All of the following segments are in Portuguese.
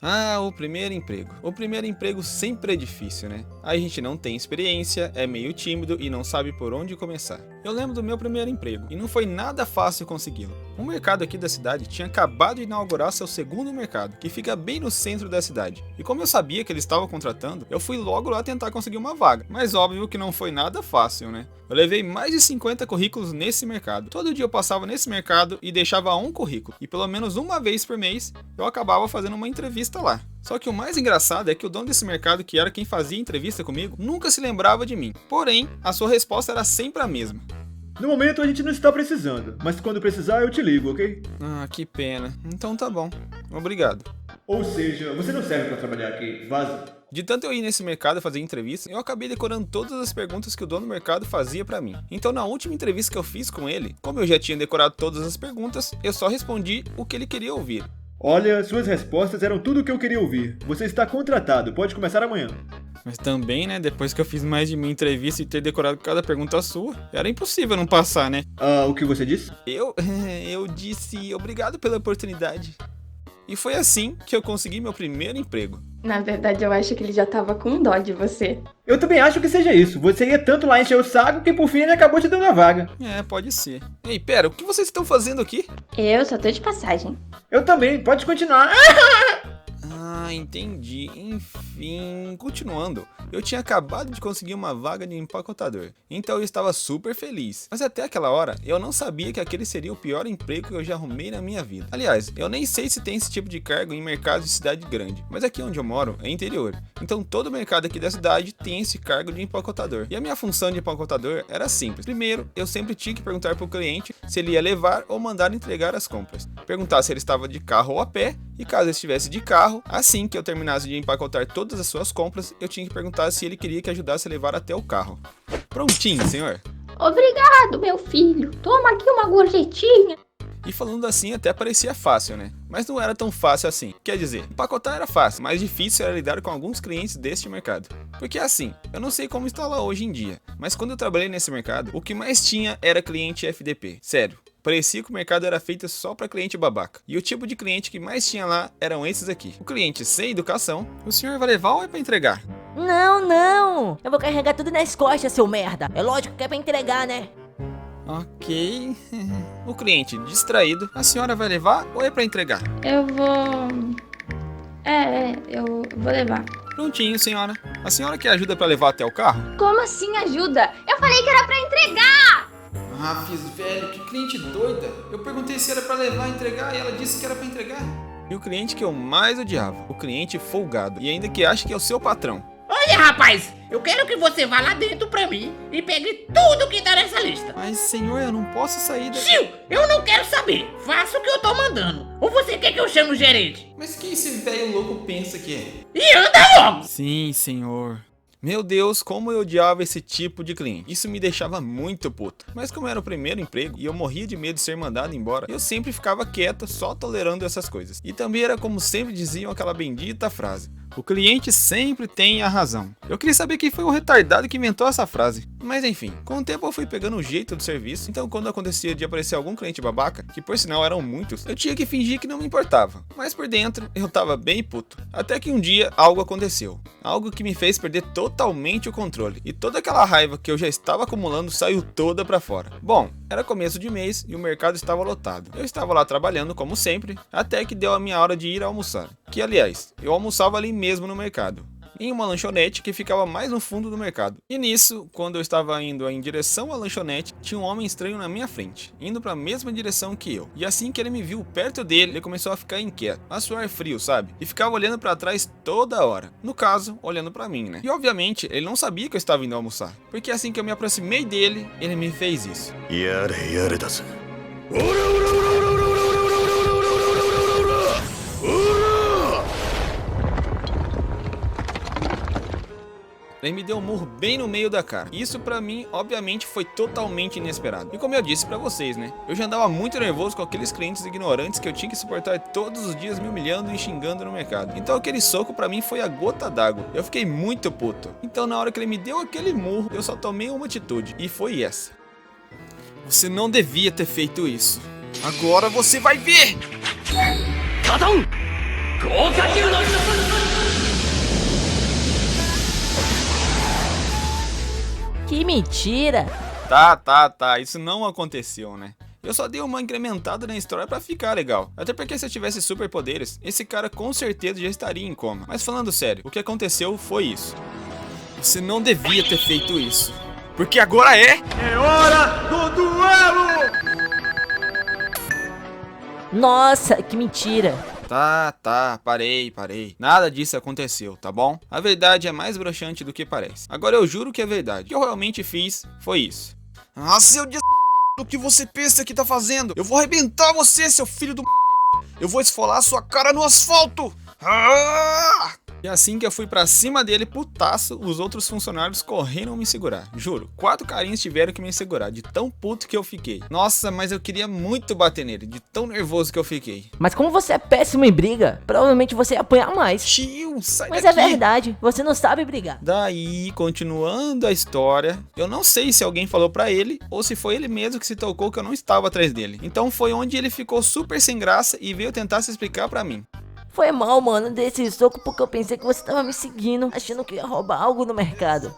Ah, o primeiro emprego. O primeiro emprego sempre é difícil, né? A gente não tem experiência, é meio tímido e não sabe por onde começar. Eu lembro do meu primeiro emprego e não foi nada fácil consegui-lo. O mercado aqui da cidade tinha acabado de inaugurar seu segundo mercado, que fica bem no centro da cidade. E como eu sabia que eles estavam contratando, eu fui logo lá tentar conseguir uma vaga. Mas óbvio que não foi nada fácil, né? Eu levei mais de 50 currículos nesse mercado. Todo dia eu passava nesse mercado e deixava um currículo. E pelo menos uma vez por mês eu acabava fazendo uma entrevista lá. Só que o mais engraçado é que o dono desse mercado, que era quem fazia entrevista comigo, nunca se lembrava de mim. Porém, a sua resposta era sempre a mesma. No momento a gente não está precisando, mas quando precisar eu te ligo, ok? Ah, que pena. Então tá bom. Obrigado. Ou seja, você não serve para trabalhar aqui, vaza. De tanto eu ir nesse mercado fazer entrevista, eu acabei decorando todas as perguntas que o dono do mercado fazia pra mim. Então na última entrevista que eu fiz com ele, como eu já tinha decorado todas as perguntas, eu só respondi o que ele queria ouvir. Olha, suas respostas eram tudo o que eu queria ouvir. Você está contratado, pode começar amanhã. Mas também, né, depois que eu fiz mais de 1000 entrevistas e ter decorado cada pergunta sua, era impossível não passar, né? O que você disse? Eu disse obrigado pela oportunidade. E foi assim que eu consegui meu primeiro emprego. Na verdade, eu acho que ele já tava com dó de você. Eu também acho que seja isso. Você ia tanto lá encher o saco que por fim ele acabou te dando a vaga. É, pode ser. Ei, pera, o que vocês estão fazendo aqui? Eu só tô de passagem. Eu também, pode continuar. Ah, entendi. Enfim, continuando. Eu tinha acabado de conseguir uma vaga de empacotador, então eu estava super feliz. Mas até aquela hora, eu não sabia que aquele seria o pior emprego que eu já arrumei na minha vida. Aliás, eu nem sei se tem esse tipo de cargo em mercados de cidade grande, mas aqui onde eu moro é interior. Então todo mercado aqui da cidade tem esse cargo de empacotador. E a minha função de empacotador era simples. Primeiro, eu sempre tinha que perguntar para o cliente se ele ia levar ou mandar entregar as compras. Perguntar se ele estava de carro ou a pé, e caso ele estivesse de carro, assim que eu terminasse de empacotar todas as suas compras, eu tinha que perguntar se ele queria que ajudasse a levar até o carro. Prontinho, senhor. Obrigado, meu filho. Toma aqui uma gorjetinha. E falando assim até parecia fácil, né? Mas não era tão fácil assim. Quer dizer, empacotar era fácil, mas difícil era lidar com alguns clientes deste mercado. Porque assim, eu não sei como está lá hoje em dia, mas quando eu trabalhei nesse mercado, o que mais tinha era cliente FDP. Sério. Parecia que o mercado era feito só para cliente babaca. E o tipo de cliente que mais tinha lá eram esses aqui. O cliente sem educação. O senhor vai levar ou é para entregar? Não. Eu vou carregar tudo nas costas, seu merda. É lógico que é pra entregar, né? Ok. O cliente distraído. A senhora vai levar ou é para entregar? Eu vou levar. Prontinho, senhora. A senhora quer ajuda para levar até o carro? Como assim ajuda? Eu falei que era pra entregar! Ah, fiz velho, que cliente doida. Eu perguntei se era pra levar e entregar e ela disse que era pra entregar. E o cliente que eu mais odiava, o cliente folgado e ainda que acha que é o seu patrão. Olha, rapaz, eu quero que você vá lá dentro pra mim e pegue tudo que tá nessa lista. Mas senhor, eu não posso sair daqui. Tio, eu não quero saber. Faça o que eu tô mandando. Ou você quer que eu chame o gerente? Mas quem esse velho louco pensa que é? E anda logo! Sim, senhor. Meu Deus, como eu odiava esse tipo de cliente. Isso me deixava muito puto. Mas como era o primeiro emprego e eu morria de medo de ser mandado embora, eu sempre ficava quieto, só tolerando essas coisas. E também era como sempre diziam aquela bendita frase: o cliente sempre tem a razão. Eu queria saber quem foi o retardado que inventou essa frase. Mas enfim, com o tempo eu fui pegando o jeito do serviço, então quando acontecia de aparecer algum cliente babaca, que por sinal eram muitos, eu tinha que fingir que não me importava. Mas por dentro, eu tava bem puto. Até que um dia, algo aconteceu. Algo que me fez perder totalmente o controle. E toda aquela raiva que eu já estava acumulando saiu toda pra fora. Bom, era começo de mês e o mercado estava lotado. Eu estava lá trabalhando como sempre, até que deu a minha hora de ir almoçar. Que aliás, eu almoçava ali mesmo no mercado, em uma lanchonete que ficava mais no fundo do mercado. E nisso, quando eu estava indo em direção à lanchonete, tinha um homem estranho na minha frente, indo para a mesma direção que eu. E assim que ele me viu perto dele, ele começou a ficar inquieto, a suar frio, sabe? E ficava olhando para trás toda hora. No caso, olhando para mim, né? E obviamente, ele não sabia que eu estava indo almoçar, porque assim que eu me aproximei dele, ele me fez isso. Ele me deu um murro bem no meio da cara. Isso pra mim, obviamente, foi totalmente inesperado. E como eu disse pra vocês, né? Eu já andava muito nervoso com aqueles clientes ignorantes que eu tinha que suportar todos os dias me humilhando e xingando no mercado. Então aquele soco pra mim foi a gota d'água. Eu fiquei muito puto. Então na hora que ele me deu aquele murro, eu só tomei uma atitude. E foi essa. Você não devia ter feito isso. Agora você vai ver! Que mentira! Tá, isso não aconteceu, né? Eu só dei uma incrementada na história pra ficar legal. Até porque se eu tivesse superpoderes, esse cara com certeza já estaria em coma. Mas falando sério, o que aconteceu foi isso. Você não devia ter feito isso. Porque agora é... Nossa, que mentira! Tá, parei. Nada disso aconteceu, tá bom? A verdade é mais broxante do que parece. Agora eu juro que é verdade. O que eu realmente fiz foi isso. Ah, seu dia... O que você pensa que tá fazendo? Eu vou arrebentar você, seu filho do... Eu vou esfolar sua cara no asfalto! Ah! E assim que eu fui pra cima dele, putaço, os outros funcionários correram me segurar. Juro, 4 carinhas tiveram que me segurar, de tão puto que eu fiquei. Nossa, mas eu queria muito bater nele, de tão nervoso que eu fiquei. Mas como você é péssimo em briga, provavelmente você ia apanhar mais. Tio, sai Mas daqui! é verdade, você não sabe brigar. Daí, continuando a história, eu não sei se alguém falou pra ele ou se foi ele mesmo que se tocou que eu não estava atrás dele. Então foi onde ele ficou super sem graça e veio tentar se explicar pra mim. Foi mal, mano, desse soco porque eu pensei que você tava me seguindo, achando que ia roubar algo no mercado.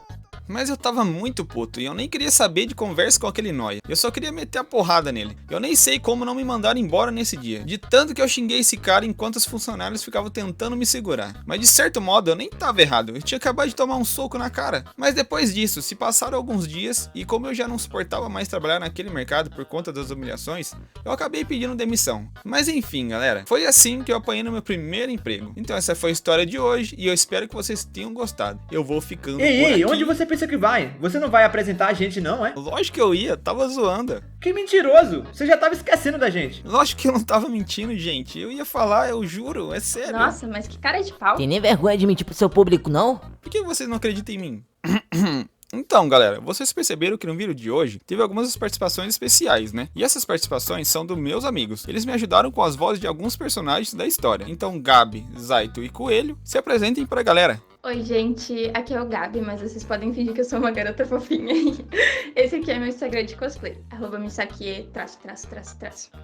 Mas eu tava muito puto e eu nem queria saber de conversa com aquele nóia. Eu só queria meter a porrada nele. Eu nem sei como não me mandaram embora nesse dia. De tanto que eu xinguei esse cara enquanto os funcionários ficavam tentando me segurar. Mas de certo modo eu nem tava errado. Eu tinha acabado de tomar um soco na cara. Mas depois disso, se passaram alguns dias e como eu já não suportava mais trabalhar naquele mercado por conta das humilhações, eu acabei pedindo demissão. Mas enfim, galera, foi assim que eu apanhei no meu primeiro emprego. Então essa foi a história de hoje e eu espero que vocês tenham gostado. Eu vou ficando por Ei, aqui. onde você pensa que vai? Você não vai apresentar a gente não, é? Lógico que eu ia, tava zoando. Que mentiroso! Você já tava esquecendo da gente. Lógico que eu não tava mentindo, gente. Eu ia falar, eu juro, é sério. Nossa, mas que cara de pau. Tem nem vergonha de mentir pro seu público, não? Por que vocês não acreditam em mim? Então, galera, vocês perceberam que no vídeo de hoje teve algumas participações especiais, né? E essas participações são dos meus amigos. Eles me ajudaram com as vozes de alguns personagens da história. Então, Gabi, Zaito e Coelho, se apresentem pra galera. Oi, gente, aqui é o Gabi, mas vocês podem fingir que eu sou uma garota fofinha. Esse aqui é meu Instagram de cosplay, @misakie_.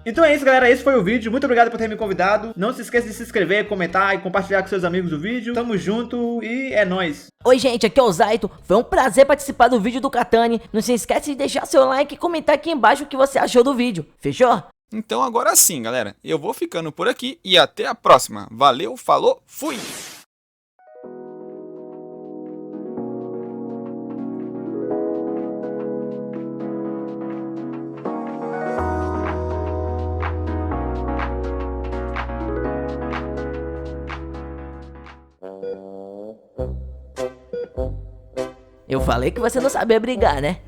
Então é isso, galera. Esse foi o vídeo. Muito obrigado por ter me convidado. Não se esqueça de se inscrever, comentar e compartilhar com seus amigos o vídeo. Tamo junto e é nóis. Oi, gente, aqui é o Zaito. Foi um prazer participar do vídeo do Katani. Não se esquece de deixar seu like e comentar aqui embaixo o que você achou do vídeo. Fechou? Então agora sim, galera. Eu vou ficando por aqui e até a próxima. Valeu, falou, fui! Eu falei que você não sabia brigar, né?